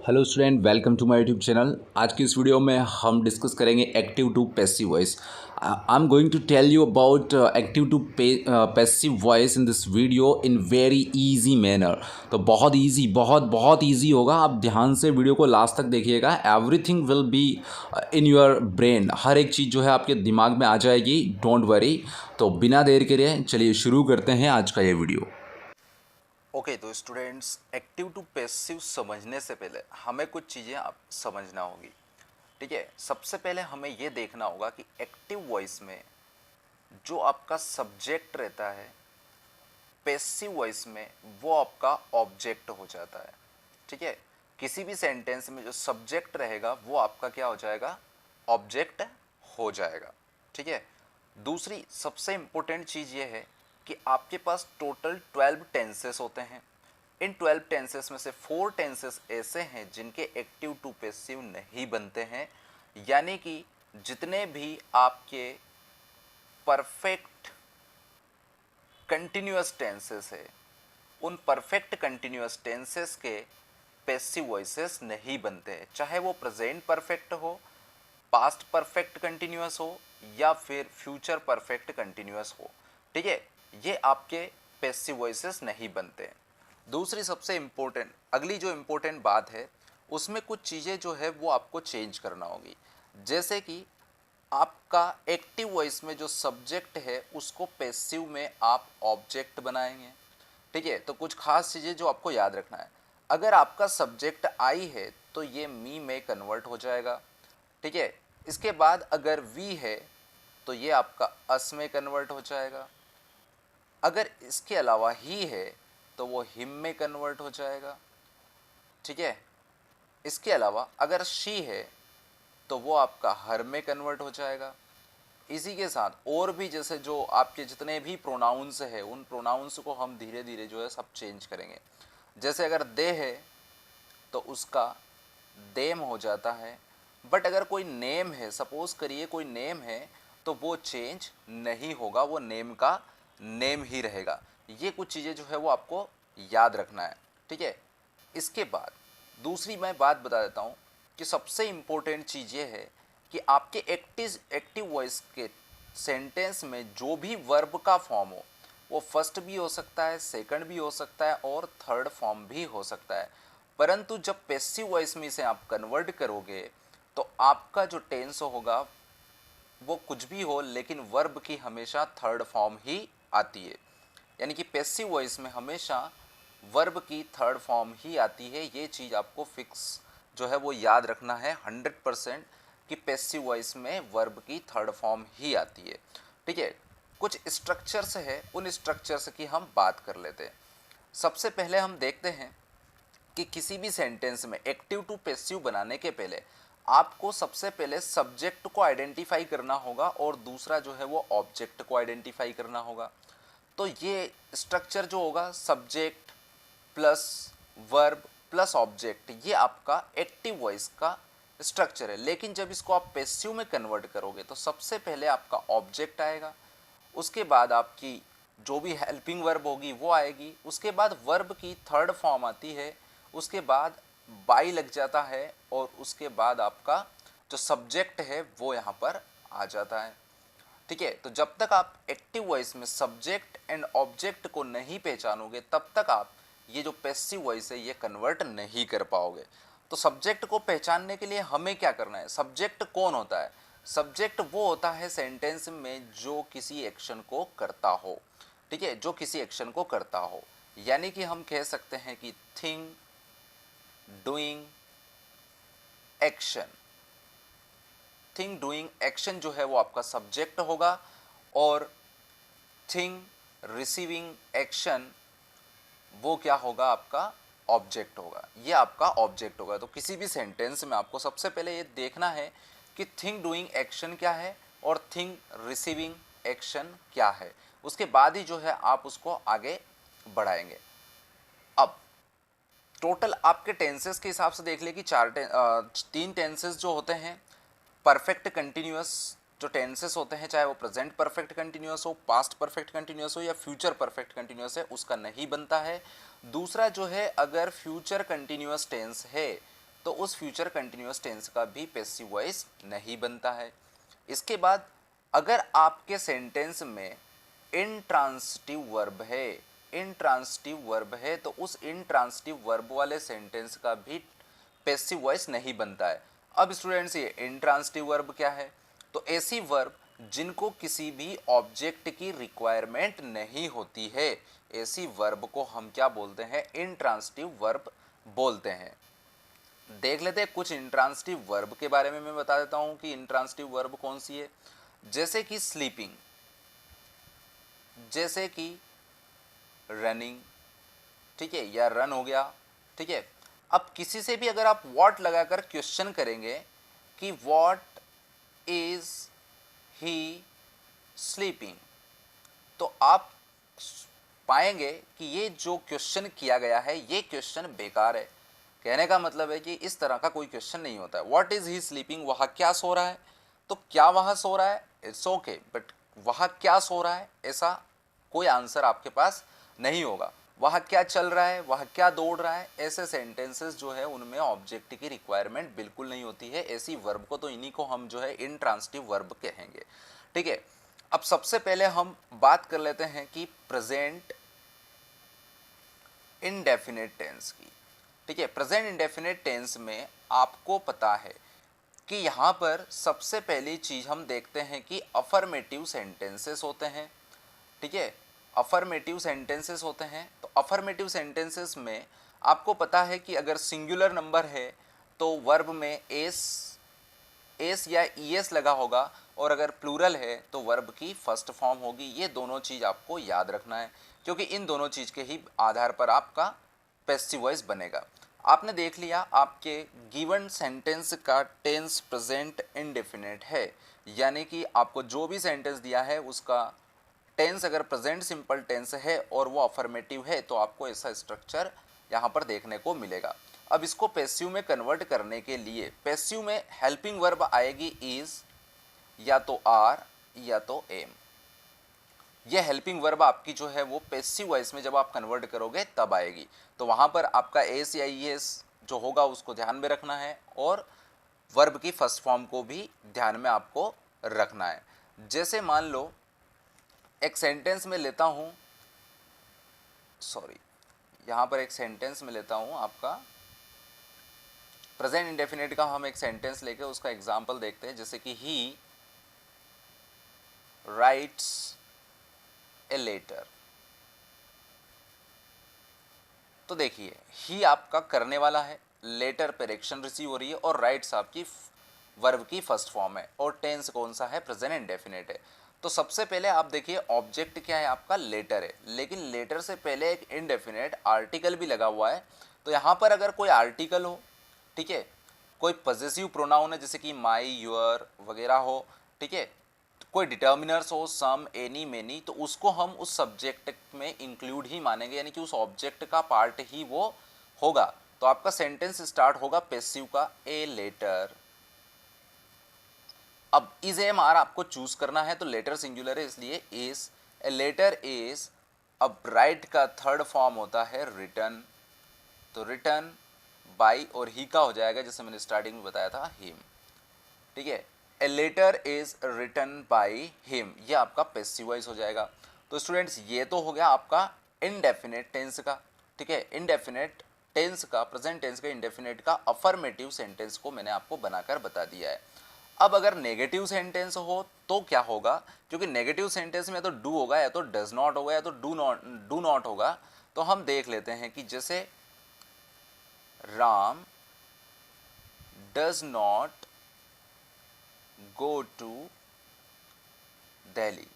Hello student, welcome to my YouTube channel. आज की इस वीडियो में हम डिस्कस करेंगे active to passive voice. I am going to tell you about active to passive voice in this video in very easy manner. तो बहुत easy, बहुत easy होगा। आप ध्यान से वीडियो को लास्ट तक देखिएगा। Everything will be in your brain. हर एक चीज़ जो है आपके दिमाग में आ जाएगी, डोंट वरी। तो बिना देर के लिए चलिए शुरू करते हैं आज का ये वीडियो। ओके तो स्टूडेंट्स, एक्टिव टू पैसिव समझने से पहले हमें कुछ चीज़ें आप समझना होगी। ठीक है, सबसे पहले हमें ये देखना होगा कि एक्टिव वॉइस में जो आपका सब्जेक्ट रहता है, पैसिव वॉइस में वो आपका ऑब्जेक्ट हो जाता है। ठीक है, किसी भी सेंटेंस में जो सब्जेक्ट रहेगा वो आपका क्या हो जाएगा, ऑब्जेक्ट हो जाएगा। ठीक है, दूसरी सबसे इंपॉर्टेंट चीज़ ये है कि आपके पास टोटल 12 टेंसेस होते हैं। इन 12 टेंसेस में से 4 टेंसेस ऐसे हैं जिनके एक्टिव टू पैसिव नहीं बनते हैं, यानी कि जितने भी आपके परफेक्ट कंटिन्यूअस टेंसेस है, उन परफेक्ट कंटिन्यूअस टेंसेस के पैसिव वॉइसेस नहीं बनते हैं, चाहे वो प्रेजेंट परफेक्ट हो, पास्ट परफेक्ट कंटिन्यूअस हो या फिर फ्यूचर परफेक्ट कंटिन्यूअस हो। ठीक है, ये आपके पैसिव वॉइसेस नहीं बनते हैं। दूसरी सबसे इम्पोर्टेंट, अगली जो इम्पोर्टेंट बात है, उसमें कुछ चीज़ें जो है वो आपको चेंज करना होगी। जैसे कि आपका एक्टिव वॉइस में जो सब्जेक्ट है उसको पैसिव में आप ऑब्जेक्ट बनाएंगे। ठीक है, तो कुछ खास चीज़ें जो आपको याद रखना है। अगर आपका सब्जेक्ट आई है तो ये मी में कन्वर्ट हो जाएगा। ठीक है, इसके बाद अगर वी है तो ये आपका अस में कन्वर्ट हो जाएगा। अगर इसके अलावा ही है तो वो हिम में कन्वर्ट हो जाएगा। ठीक है, इसके अलावा अगर शी है तो वो आपका हर में कन्वर्ट हो जाएगा। इसी के साथ और भी जैसे जो आपके जितने भी प्रोनाउंस है, उन प्रोनाउंस को हम धीरे धीरे जो है सब चेंज करेंगे। जैसे अगर दे है तो उसका देम हो जाता है। बट अगर कोई नेम है, सपोज करिए कोई नेम है, तो वो चेंज नहीं होगा, वो नेम का नेम ही रहेगा। ये कुछ चीज़ें जो है वो आपको याद रखना है। ठीक है, इसके बाद दूसरी मैं बात बता देता हूँ कि सबसे इम्पोर्टेंट चीज़ ये है कि आपके एक्टिव वॉइस के सेंटेंस में जो भी वर्ब का फॉर्म हो, वो फर्स्ट भी हो सकता है, सेकंड भी हो सकता है और थर्ड फॉर्म भी हो सकता है। परंतु जब पैसिव वॉइस में इसे आप कन्वर्ट करोगे तो आपका जो टेंस होगा वो कुछ भी हो, लेकिन वर्ब की हमेशा थर्ड फॉर्म ही आती है। यानी कि पैसिव वॉइस में हमेशा वर्ब की थर्ड फॉर्म ही आती है। ये चीज़ आपको फिक्स जो है वो याद रखना है 100% कि पैसिव वॉइस में वर्ब की थर्ड फॉर्म ही आती है। ठीक है, कुछ स्ट्रक्चर्स है, उन स्ट्रक्चर्स की हम बात कर लेते हैं। सबसे पहले हम देखते हैं कि किसी भी सेंटेंस में एक्टिव टू पैसिव बनाने के पहले आपको सबसे पहले सब्जेक्ट को आइडेंटिफाई करना होगा और दूसरा जो है वो ऑब्जेक्ट को आइडेंटिफाई करना होगा। तो ये स्ट्रक्चर जो होगा, subject plus verb plus object, ये आपका एक्टिव वॉइस का स्ट्रक्चर है। लेकिन जब इसको आप पैसिव में कन्वर्ट करोगे तो सबसे पहले आपका ऑब्जेक्ट आएगा, उसके बाद आपकी जो भी हेल्पिंग वर्ब होगी वो आएगी, उसके बाद वर्ब की थर्ड फॉर्म आती है, उसके बाद बाई लग जाता है और उसके बाद आपका जो सब्जेक्ट है वो यहाँ पर आ जाता है। ठीक है, तो जब तक आप एक्टिव वॉइस में सब्जेक्ट एंड ऑब्जेक्ट को नहीं पहचानोगे तब तक आप ये जो पैसिव वॉइस है ये कन्वर्ट नहीं कर पाओगे। तो सब्जेक्ट को पहचानने के लिए हमें क्या करना है, सब्जेक्ट कौन होता है? सब्जेक्ट वो होता है सेंटेंस में जो किसी एक्शन को करता हो। ठीक है, जो किसी एक्शन को करता हो, यानी कि हम कह सकते हैं कि thing, doing, action. Thing, doing, action जो है वो आपका सब्जेक्ट होगा और थिंग, रिसीविंग, एक्शन वो क्या होगा, आपका ऑब्जेक्ट होगा। ये आपका ऑब्जेक्ट होगा। तो किसी भी सेंटेंस में आपको सबसे पहले ये देखना है कि थिंग डूइंग एक्शन क्या है और थिंग रिसीविंग एक्शन क्या है, उसके बाद ही जो है आप उसको आगे बढ़ाएंगे। अब टोटल आपके टेंसेस के हिसाब से देख ले कि तीन टेंसेस जो होते हैं, परफेक्ट कंटिन्यूअस जो टेंसेस होते हैं, चाहे वो प्रेजेंट परफेक्ट कंटिन्यूअस हो, पास्ट परफेक्ट कंटिन्यूअस हो या फ्यूचर परफेक्ट कंटिन्यूअस है, उसका नहीं बनता है। दूसरा जो है, अगर फ्यूचर कंटिन्यूअस टेंस है तो उस फ्यूचर कंटिन्यूअस टेंस का भी पैसिव वॉइस नहीं बनता है। इसके बाद अगर आपके सेंटेंस में इंट्रांसिटिव वर्ब है, इंट्रांसिटिव वर्ब है, तो उस इंट्रांसिटिव वर्ब वाले सेंटेंस का भी पैसिव वॉइस नहीं बनता है। अब स्टूडेंट्स ये इंट्रांसिटिव वर्ब क्या है? तो ऐसी वर्ब जिनको किसी भी ऑब्जेक्ट की रिक्वायरमेंट नहीं होती है, ऐसी वर्ब को हम क्या बोलते हैं? इंट्रांसिटिव वर्ब बोलते हैं। देख लेते हैं कुछ इंट्रांसिटिव वर्ब के बारे में। मैं बता देता हूं कि इंट्रांसिटिव वर्ब कौन सी है। जैसे कि स्लीपिंग, जैसे कि रनिंग, ठीक है, या रन हो गया, ठीक है। अब किसी से भी अगर आप व्हाट लगाकर क्वेश्चन करेंगे कि व्हाट इज ही स्लीपिंग, तो आप पाएंगे कि ये जो क्वेश्चन किया गया है ये क्वेश्चन बेकार है। कहने का मतलब है कि इस तरह का कोई क्वेश्चन नहीं होता है। व्हाट इज ही स्लीपिंग, वहाँ क्या सो रहा है? तो क्या वहाँ सो रहा है, इट्स ओके, बट वहाँ क्या सो रहा है ऐसा कोई आंसर आपके पास नहीं होगा। वहाँ क्या चल रहा है, वहाँ क्या दौड़ रहा है, ऐसे सेंटेंसेस जो है उनमें ऑब्जेक्ट की रिक्वायरमेंट बिल्कुल नहीं होती है। ऐसी वर्ब को, तो इन्हीं को हम जो है इंट्रांसिटिव वर्ब कहेंगे, ठीक है। अब सबसे पहले हम बात कर लेते हैं कि प्रेजेंट इंडेफिनिट टेंस की, ठीक है। प्रेजेंट इंडेफिनिट टेंस में आपको पता है कि यहाँ पर सबसे पहली चीज़ हम देखते हैं कि अफर्मेटिव सेंटेंसेस होते हैं, ठीक है। अफर्मेटिव सेंटेंसेस होते हैं, तो अफर्मेटिव सेंटेंसेस में आपको पता है कि अगर सिंगुलर नंबर है तो वर्ब में एस या ईएस लगा होगा, और अगर प्लूरल है तो वर्ब की फर्स्ट फॉर्म होगी। ये दोनों चीज़ आपको याद रखना है, क्योंकि इन दोनों चीज़ के ही आधार पर आपका पैसिव वॉइस बनेगा। आपने देख लिया आपके गिवन सेंटेंस का टेंस प्रेजेंट इंडेफिनिट है, यानी कि आपको जो भी सेंटेंस दिया है उसका टेंस अगर प्रेजेंट सिंपल टेंस है और वो अफर्मेटिव है तो आपको ऐसा स्ट्रक्चर यहाँ पर देखने को मिलेगा। अब इसको पैसिव में कन्वर्ट करने के लिए पैसिव में हेल्पिंग वर्ब आएगी इज, या तो आर, या तो एम। ये हेल्पिंग वर्ब आपकी जो है वो पैसिव वॉइस में जब आप कन्वर्ट करोगे तब आएगी। तो वहाँ पर आपका एस या ई एस जो होगा उसको ध्यान में रखना है, और वर्ब की फर्स्ट फॉर्म को भी ध्यान में आपको रखना है। जैसे मान लो एक सेंटेंस में लेता हूँ, सॉरी, यहाँ पर एक सेंटेंस में लेता हूँ आपका प्रेजेंट इंडेफिनिट का। हम एक सेंटेंस लेके उसका एग्जाम्पल देखते हैं, जैसे कि ही राइट्स ए लेटर। तो देखिए ही आपका करने वाला है, लेटर पर एक्शन रिसीव हो रही है, और राइट्स आपकी वर्ब की फर्स्ट फॉर्म है, और टेंस कौन सा है? प्रेजेंट इंडेफिनिट है। तो सबसे पहले आप देखिए ऑब्जेक्ट क्या है? आपका लेटर है, लेकिन लेटर से पहले एक इंडेफिनिट आर्टिकल भी लगा हुआ है। तो यहाँ पर अगर कोई आर्टिकल हो, ठीक है, कोई पॉजेसिव प्रोनाउन है जैसे कि माई, योर वगैरह हो, ठीक है, कोई डिटर्मिनर्स हो, सम, एनी, मेनी, तो उसको हम उस सब्जेक्ट में इंक्लूड ही मानेंगे, यानी कि उस ऑब्जेक्ट का पार्ट ही वो होगा। तो आपका सेंटेंस स्टार्ट होगा पैसिव का, ए लेटर। अब इज एम आर आपको चूज करना है, तो लेटर सिंगुलर है इसलिए इज, ए लेटर इज। अब राइट का थर्ड फॉर्म होता है रिटन, तो रिटन बाई, और ही का हो जाएगा जैसे मैंने स्टार्टिंग में बताया था हिम, ठीक है। A letter is written by him, ये आपका पैसिव वॉइस हो जाएगा। तो स्टूडेंट्स ये तो हो गया आपका इनडेफिनेट टेंस का, ठीक है। इनडेफिनेट टेंस का, प्रेजेंट टेंस का, इंडेफिनेट का अफर्मेटिव सेंटेंस को मैंने आपको बनाकर बता दिया है। अब अगर नेगेटिव सेंटेंस हो तो क्या होगा? क्योंकि नेगेटिव सेंटेंस में तो डू होगा, या तो डज नॉट होगा, या तो डू नॉट होगा। तो हम देख लेते हैं कि जैसे Ram does not go to Delhi,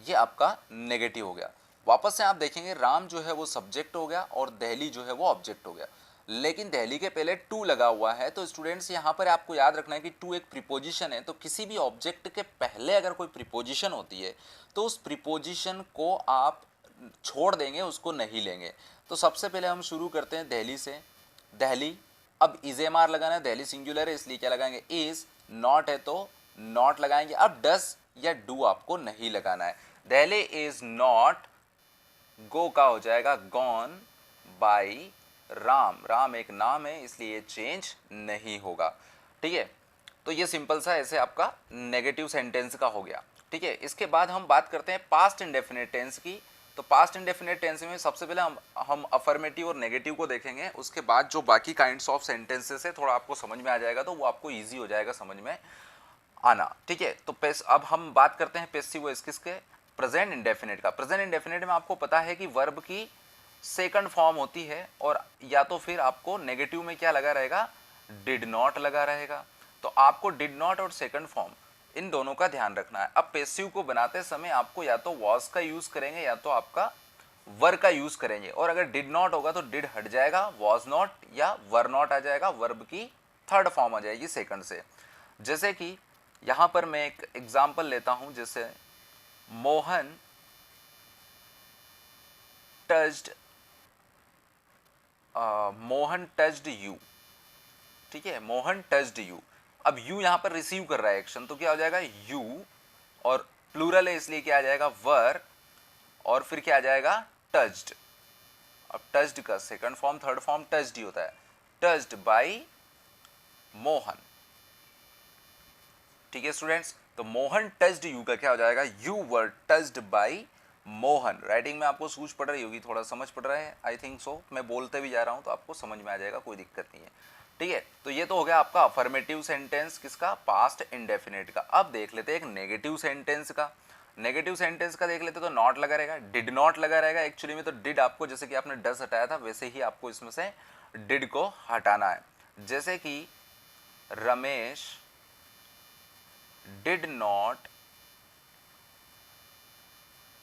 ये आपका नेगेटिव हो गया। वापस से आप देखेंगे राम जो है वो सब्जेक्ट हो गया और दिल्ली जो है वो ऑब्जेक्ट हो गया, लेकिन दिल्ली के पहले टू लगा हुआ है। तो स्टूडेंट्स यहाँ पर आपको याद रखना है कि टू एक प्रीपोजिशन है, तो किसी भी ऑब्जेक्ट के पहले अगर कोई प्रीपोजिशन होती है तो उस प्रीपोजिशन को आप छोड़ देंगे, उसको नहीं लेंगे। तो सबसे पहले हम शुरू करते हैं दिल्ली से, दिल्ली। अब इज एम आर लगाना है, दिल्ली सिंगुलर है इसलिए क्या लगाएंगे? इज, नॉट है तो नॉट लगाएंगे। अब डस या डू आपको नहीं लगाना है। दिल्ली इज नॉट, गो का हो जाएगा गॉन बाई राम, राम एक नाम है इसलिए ये चेंज नहीं होगा। ठीक है, तो ये सिंपल सा ऐसे आपका नेगेटिव सेंटेंस का हो गया। ठीक है, इसके बाद हम बात करते हैं पास्ट इंडेफिनिट टेंस की। तो पास्ट इंडेफिनिट टेंस में सबसे पहले हम अफर्मेटिव और नेगेटिव को देखेंगे, उसके बाद जो बाकी काइंड्स ऑफ सेंटेंसेस है थोड़ा आपको समझ में आ जाएगा, तो वो आपको ईजी हो जाएगा समझ में आना। ठीक है, तो अब हम बात करते हैं पैसिव वॉइस किसके, प्रेजेंट इंडेफिनिट का। प्रेजेंट इंडेफिनिट में आपको पता है कि वर्ब की सेकंड फॉर्म होती है, और या तो फिर आपको नेगेटिव में क्या लगा रहेगा, डिड नॉट लगा रहेगा। तो आपको डिड नॉट और सेकंड फॉर्म इन दोनों का ध्यान रखना है। अब पैसिव को बनाते समय आपको या तो वॉज का यूज करेंगे या तो आपका वर का यूज करेंगे, और अगर डिड नॉट होगा तो डिड हट जाएगा, वॉज नॉट या वर नॉट आ जाएगा, वर्ब की थर्ड फॉर्म आ जाएगी सेकंड से। जैसे कि यहां पर मैं एक एग्जाम्पल लेता हूं, जैसे मोहन टच्ड यू। ठीक है, मोहन टच्ड यू। अब यू यहां पर रिसीव कर रहा है एक्शन, तो क्या हो जाएगा यू, और प्लूरल है इसलिए क्या आ जाएगा वर, और फिर क्या आ जाएगा टच्ड। अब टच्ड का second form third form touched ही होता है, टच्ड बाय मोहन। ठीक है स्टूडेंट्स, तो मोहन टच्ड यू का क्या हो जाएगा, you were touched bye Mohan. Writing में आपको सूझ पड़ रही होगी, थोड़ा समझ पड़ रहा है, आई थिंक सो। मैं बोलते भी जा रहा हूं तो आपको समझ में आ जाएगा, कोई दिक्कत नहीं है। ठीक है, तो ये तो हो गया आपका अफर्मेटिव सेंटेंस किसका, पास्ट इंडेफिनिट का। अब देख लेते हैं एक नेगेटिव सेंटेंस का। नेगेटिव सेंटेंस का देख लेते तो नॉट लगा रहेगा, डिड नॉट लगा रहेगा। एक्चुअली में तो डिड आपको, जैसे कि आपने डस हटाया था वैसे ही आपको इसमें से डिड को हटाना है। जैसे कि Ramesh did not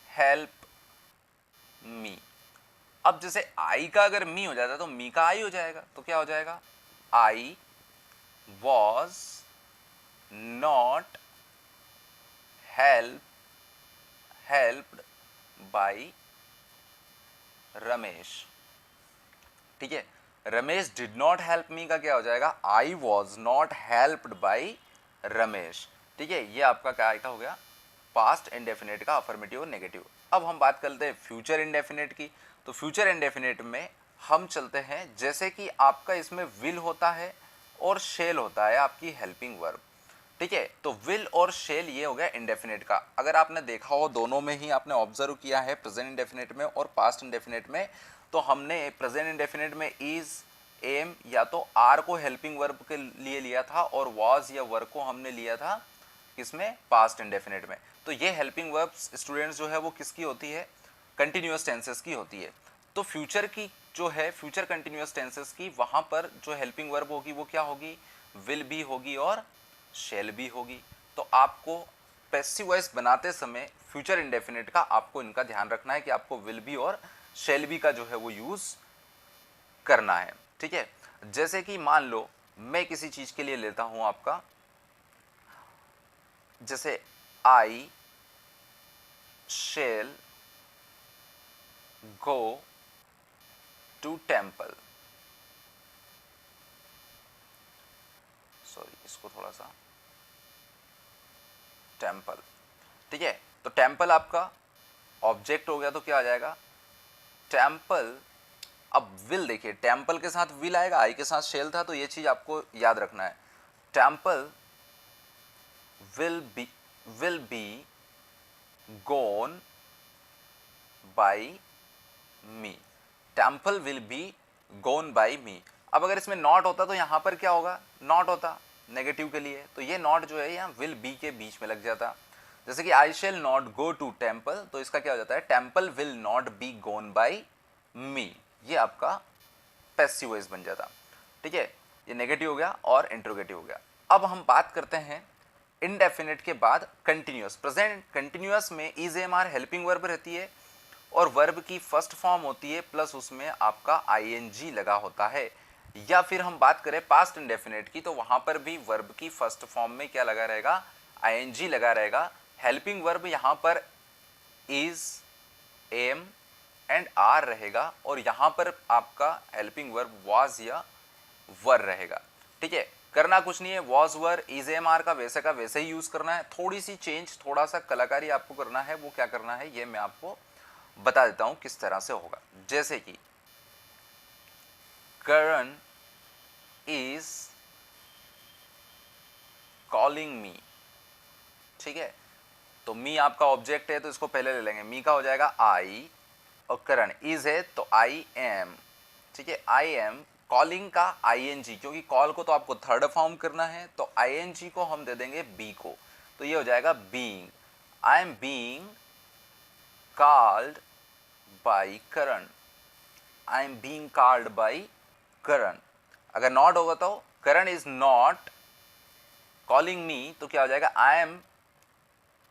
help me. अब जैसे आई का अगर मी हो जाता तो मी का आई हो जाएगा, तो क्या हो जाएगा, I was not helped by Ramesh. ठीक है, Ramesh did not help me का क्या हो जाएगा, I was not helped by Ramesh. ठीक है, ये आपका क्या हो गया, पास्ट इंडेफिनिट का अफर्मेटिव और नेगेटिव। अब हम बात करते हैं फ्यूचर इंडेफिनिट की। तो फ्यूचर इंडेफिनिट में हम चलते हैं, जैसे कि आपका इसमें विल होता है और शेल होता है आपकी हेल्पिंग वर्ब। ठीक है, तो विल और शेल ये हो गया इंडेफिनिट का। अगर आपने देखा हो दोनों में ही आपने ऑब्जर्व किया है, प्रेजेंट इंडेफिनिट में और पास्ट इंडेफिनिट में, तो हमने प्रेजेंट इंडेफिनिट में इज, एम या तो आर को हेल्पिंग वर्ब के लिए लिया था, और वॉज या वर्ब को हमने लिया था किसमें, पास्ट इंडेफिनिट में। तो ये हेल्पिंग वर्ब्स स्टूडेंट्स जो है वो किसकी होती है, कंटिन्यूअस टेंसेस की होती है। तो फ्यूचर की जो है, फ्यूचर कंटिन्यूअस टेंसेस की, वहां पर जो हेल्पिंग वर्ब होगी वो क्या होगी, विल भी होगी और शेल भी होगी। तो आपको पैसिव वॉइस बनाते समय फ्यूचर इंडेफिनिट का आपको इनका ध्यान रखना है कि आपको विल भी और शेल भी का जो है वो यूज करना है। ठीक है, जैसे कि मान लो मैं किसी चीज के लिए लेता हूं आपका, जैसे I shall go to temple. Sorry, इसको थोड़ा सा, टेम्पल। ठीक है, तो टेम्पल आपका ऑब्जेक्ट हो गया, तो क्या आ जाएगा टेम्पल। अब विल देखिए, टेम्पल के साथ विल आएगा, आई के साथ शेल था, तो ये चीज आपको याद रखना है। Temple will be gone by me. Temple will be gone by me. अब अगर इसमें नॉट होता तो यहां पर क्या होगा, नॉट होता नेगेटिव के लिए, तो ये नॉट जो है यहाँ विल बी के बीच में लग जाता। जैसे कि I shall not go to temple, तो इसका क्या हो जाता है, temple will not be gone by me. ये आपका पैसिव वॉइस बन जाता। ठीक है, ये नेगेटिव हो गया और इंट्रोगेटिव हो गया। अब हम बात करते हैं इनडेफिनिट के बाद कंटिन्यूअस। प्रेजेंट कंटिन्यूअस में is am are helping verb रहती है, और वर्ब की फर्स्ट फॉर्म होती है प्लस उसमें आपका आईएनजी लगा होता है। या फिर हम बात करें पास्ट इंडेफिनिट की, तो वहां पर भी वर्ब की फर्स्ट फॉर्म में क्या लगा रहेगा, आईएनजी लगा रहेगा। हेल्पिंग वर्ब यहां पर इज, एम एंड आर रहेगा, और यहां पर आपका हेल्पिंग वर्ब वाज या वर रहेगा। ठीक है, करना कुछ नहीं है, was were is am are का वैसे ही यूज करना है। थोड़ी सी चेंज, थोड़ा सा कलाकारी आपको करना है, वो क्या करना है ये मैं आपको बता देता हूं किस तरह से होगा। जैसे कि करण इज कॉलिंग मी। ठीक है, तो मी आपका ऑब्जेक्ट है तो इसको पहले ले लेंगे, मी का हो जाएगा आई, और करण इज है तो आई एम। ठीक है, आई एम, कॉलिंग का आईएनजी, क्योंकि कॉल को तो आपको थर्ड फॉर्म करना है तो आईएनजी को हम दे देंगे बी को, तो ये हो जाएगा being. I am being called by Karan, I am being called by Karan. अगर नॉट होगा तो Karan is not calling me, तो क्या हो जाएगा, I am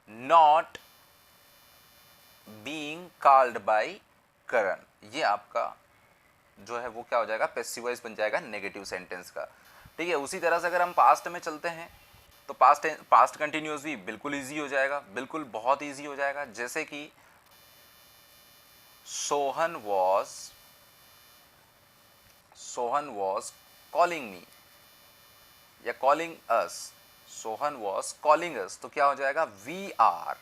not being called by Karan. ये आपका जो है वो क्या हो जाएगा, पैसिव वॉइस बन जाएगा नेगेटिव सेंटेंस का। ठीक है, उसी तरह से अगर हम पास्ट में चलते हैं तो पास्ट कंटिन्यूअस भी बिल्कुल इजी हो जाएगा, बिल्कुल बहुत इजी हो जाएगा। जैसे कि सोहन वॉज कॉलिंग मी या calling us, Sohan was calling us, तो क्या हो जाएगा, वी आर,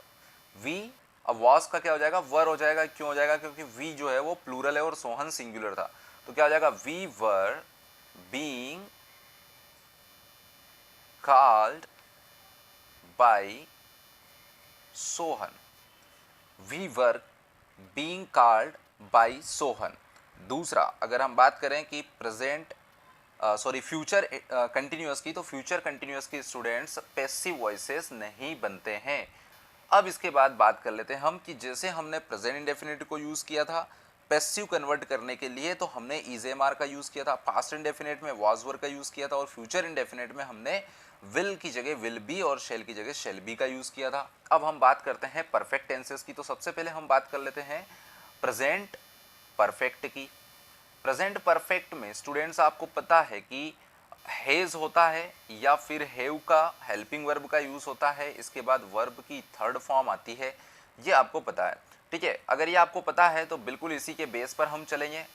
वी, अब वॉज का क्या हो जाएगा, वर हो जाएगा। क्यों हो जाएगा, क्योंकि वी जो है वो प्लूरल है और सोहन सिंगुलर था, तो क्या हो जाएगा, we were being called by Sohan, we were being called by Sohan. दूसरा, अगर हम बात करें कि प्रेजेंट फ्यूचर कंटिन्यूअस की, तो फ्यूचर कंटिन्यूअस के स्टूडेंट्स पैसिव वॉइसेस नहीं बनते हैं। अब इसके बाद बात कर लेते हैं हम कि जैसे हमने प्रेजेंट इंडेफिनिट को यूज़ किया था पैसिव कन्वर्ट करने के लिए, तो हमने इजेमार का यूज़ किया था, पास्ट इंडेफिनिट में वाज वर का यूज़ किया था, और फ्यूचर इंडेफिनिट में हमने विल की जगह विल बी और शेल की जगह शेल बी का यूज़ किया था। अब हम बात करते हैं परफेक्ट टेंसेस की, तो सबसे पहले हम बात कर लेते हैं प्रेजेंट परफेक्ट की। प्रेजेंट परफेक्ट में स्टूडेंट्स आपको पता है कि हैज़ होता है या फिर हैव का हेल्पिंग वर्ब का यूज़ होता है, इसके बाद वर्ब की थर्ड फॉर्म आती है, ये आपको पता है। ठीक है, अगर ये आपको पता है तो बिल्कुल इसी के बेस पर हम चलेंगे।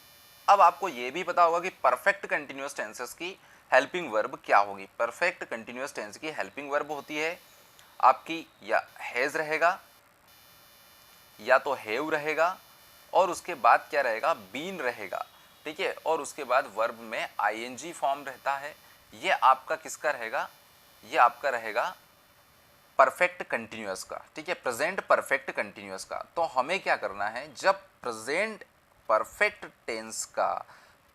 अब आपको ये भी पता होगा कि परफेक्ट कंटिन्यूअस टेंसेस की हेल्पिंग वर्ब क्या होगी। परफेक्ट कंटिन्यूअस टेंस की हेल्पिंग वर्ब होती है आपकी या हैज़ रहेगा या तो हैव रहेगा, और उसके बाद क्या रहेगा, बीन रहेगा। ठीक है, और उसके बाद वर्ब में आईएनजी फॉर्म रहता है। ये आपका किसका रहेगा, ये आपका रहेगा परफेक्ट कंटिन्यूअस का। ठीक है, प्रेजेंट परफेक्ट कंटिन्यूअस का। तो हमें क्या करना है, जब प्रेजेंट परफेक्ट टेंस का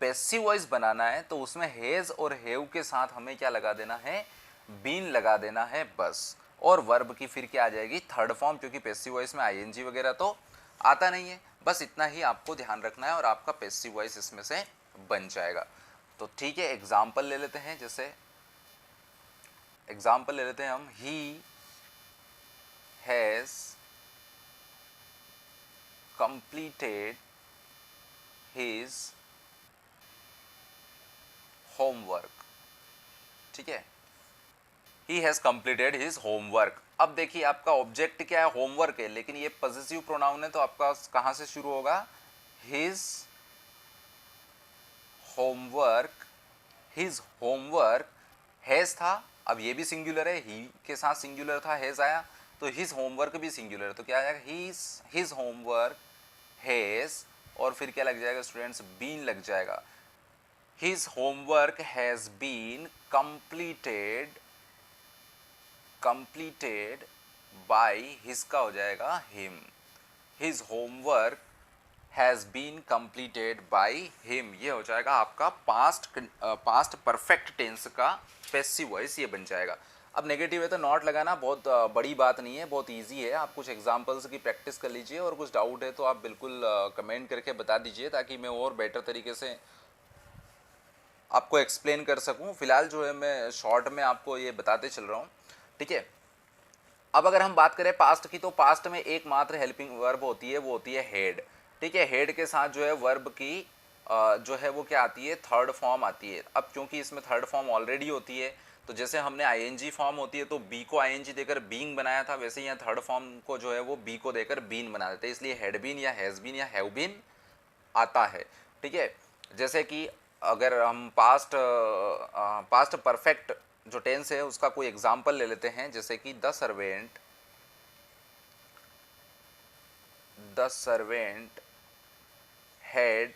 पैसिव वॉइस बनाना है तो उसमें हैज और हैव के साथ हमें क्या लगा देना है, बीन लगा देना है बस, और वर्ब की फिर क्या आ जाएगी, थर्ड फॉर्म, क्योंकि पैसिव वॉइस में आईएनजी वगैरह तो आता नहीं है। बस इतना ही आपको ध्यान रखना है और आपका पैसिव वॉइस इसमें से बन जाएगा। तो ठीक है, एग्जाम्पल ले लेते हैं। जैसे एग्जाम्पल ले लेते हैं हम, he has completed his homework। ठीक है, he has completed his homework। अब देखिए आपका ऑब्जेक्ट क्या है, होमवर्क है, लेकिन ये पॉजिटिव प्रोनाउन है तो आपका कहाँ से शुरू होगा, his homework, his homework, has था, अब ये भी सिंगुलर है, ही के साथ सिंगुलर था, हैज़ आया, तो हिज होमवर्क भी सिंगुलर है, तो क्या आ जाएगा, हिज होमवर्क हैज़, और फिर क्या लग जाएगा स्टूडेंट्स, बीन लग जाएगा। His homework has been completed by, his का हो जाएगा him, his homework has been completed by him. ये हो जाएगा आपका पास्ट परफेक्ट टेंस का पैसिव वॉइस, ये बन जाएगा। अब नेगेटिव है तो नॉट लगाना बहुत बड़ी बात नहीं है, बहुत इजी है। आप कुछ एग्जांपल्स की प्रैक्टिस कर लीजिए, और कुछ डाउट है तो आप बिल्कुल कमेंट करके बता दीजिए, ताकि मैं और बेटर तरीके से आपको एक्सप्लेन कर सकूं। फिलहाल जो है मैं शॉर्ट में आपको ये बताते चल रहा हूँ। ठीक है, अब अगर हम बात करें पास्ट की, तो पास्ट में एकमात्र हेल्पिंग वर्ब होती है, वो होती है हेड। ठीक है, हेड के साथ जो है वर्ब की जो है वो क्या आती है, थर्ड फॉर्म आती है। अब क्योंकि इसमें थर्ड फॉर्म ऑलरेडी होती है, तो जैसे हमने आईएनजी फॉर्म होती है तो बी को आईएनजी देकर बीइंग बनाया था, वैसे ही यहाँ थर्ड फॉर्म को जो है वो बी को देकर बीन बना देते हैं, इसलिए हेड बीन या हैज़ बीन या हैव बीन आता है। ठीक है, जैसे कि अगर हम पास्ट परफेक्ट जो टेंस है उसका कोई एग्जांपल ले लेते हैं, जैसे कि द सर्वेंट हैड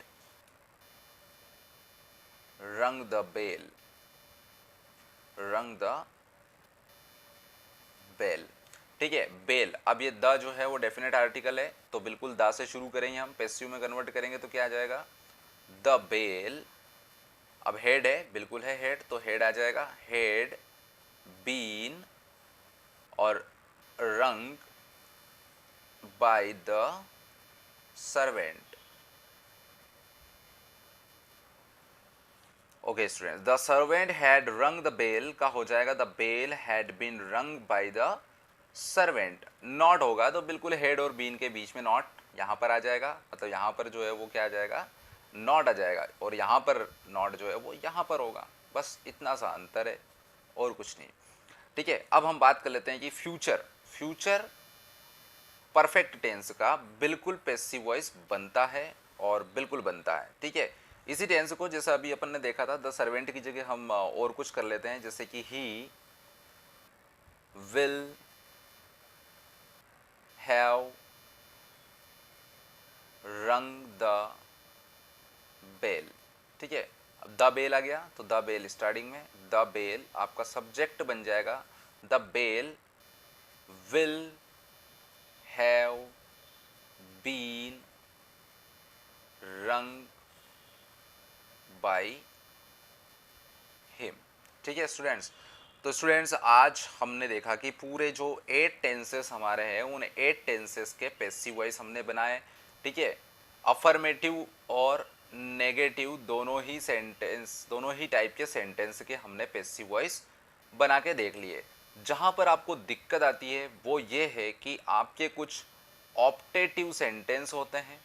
रंग द बेल, रंग द बेल। ठीक है, बेल। अब ये द जो है वो डेफिनेट आर्टिकल है, तो बिल्कुल द से शुरू करेंगे हम, पैसिव में कन्वर्ट करेंगे तो क्या आ जाएगा, द बेल। अब हेड है, बिल्कुल है हेड, तो हेड आ जाएगा, हेड बीन और रंग by the servant. Okay students, the servant had रंग द बेल का हो जाएगा the bell had been rung by the servant. Not होगा तो बिल्कुल हेड और बीन के बीच में नॉट यहाँ पर आ जाएगा, मतलब यहाँ पर जो है वो क्या आ जाएगा, नॉट आ जाएगा, और यहाँ पर नॉट जो है वो यहाँ पर होगा। बस इतना सा अंतर है और कुछ नहीं। ठीक है, अब हम बात कर लेते हैं कि फ्यूचर, फ्यूचर परफेक्ट टेंस का बिल्कुल पैसिव वॉइस बनता है और बिल्कुल बनता है। ठीक है, इसी टेंस को जैसा अभी अपन ने देखा था द सर्वेंट की जगह हम और कुछ कर लेते हैं, जैसे कि he will have rung the bell. ठीक है, अब द बेल आ गया तो द बेल स्टार्टिंग में, द बेल आपका सब्जेक्ट बन जाएगा, the bell will have been rung by him. ठीक है स्टूडेंट्स, तो स्टूडेंट्स आज हमने देखा कि पूरे जो 8 टेंसेस हमारे हैं उन 8 टेंसेस के पैसिव वॉइस हमने बनाए। ठीक है, अफर्मेटिव और नेगेटिव दोनों ही सेंटेंस, दोनों ही टाइप के सेंटेंस के हमने पैसिव वॉइस बना के देख लिए। जहाँ पर आपको दिक्कत आती है वो ये है कि आपके कुछ ऑप्टेटिव सेंटेंस होते हैं,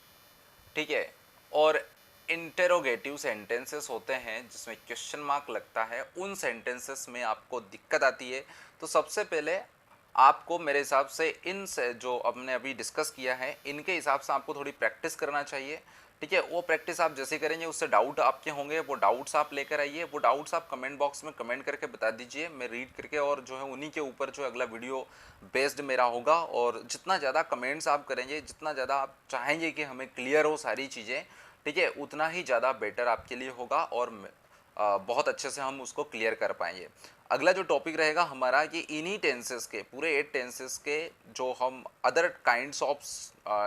ठीक है, और इंटेरोगेटिव सेंटेंसेस होते हैं जिसमें क्वेश्चन मार्क लगता है, उन सेंटेंसेस में आपको दिक्कत आती है। तो सबसे पहले आपको मेरे हिसाब से इन से जो हमने अभी डिस्कस किया है इनके हिसाब से आपको थोड़ी प्रैक्टिस करना चाहिए। ठीक है, वो प्रैक्टिस आप जैसे करेंगे उससे डाउट आपके होंगे, वो डाउट्स आप लेकर आइए, वो डाउट्स आप कमेंट बॉक्स में कमेंट करके बता दीजिए, मैं रीड करके और जो है उन्हीं के ऊपर जो अगला वीडियो बेस्ड मेरा होगा। और जितना ज़्यादा कमेंट्स आप करेंगे, जितना ज़्यादा आप चाहेंगे कि हमें क्लियर हो सारी चीज़ें, ठीक है, उतना ही ज़्यादा बेटर आपके लिए होगा और बहुत अच्छे से हम उसको क्लियर कर पाएंगे। अगला जो टॉपिक रहेगा हमारा कि इन्हीं टेंसेस के, पूरे 8 टेंसेस के जो हम अदर काइंड्स ऑफ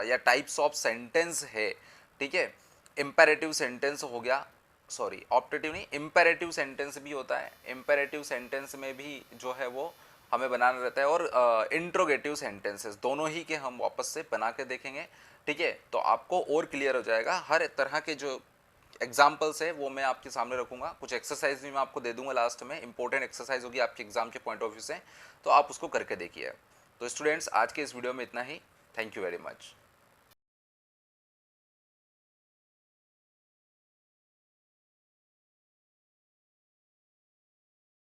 या टाइप्स ऑफ सेंटेंस है, ठीक है, इम्पेरेटिव सेंटेंस हो गया, सॉरी ऑप्टेटिव नहीं, इम्पेरेटिव सेंटेंस भी होता है, इम्पेरेटिव सेंटेंस में भी जो है वो हमें बनाना रहता है, और इंट्रोगेटिव सेंटेंसेस दोनों ही के हम वापस से बना के देखेंगे। ठीक है, तो आपको और क्लियर हो जाएगा। हर तरह के जो एग्जाम्पल्स है वो मैं आपके सामने रखूंगा, कुछ एक्सरसाइज भी मैं आपको दे दूंगा लास्ट में, इंपॉर्टेंट एक्सरसाइज होगी आपके एग्जाम के पॉइंट ऑफ व्यू से, तो आप उसको करके देखिए। तो स्टूडेंट्स आज के इस वीडियो में इतना ही, थैंक यू वेरी मच।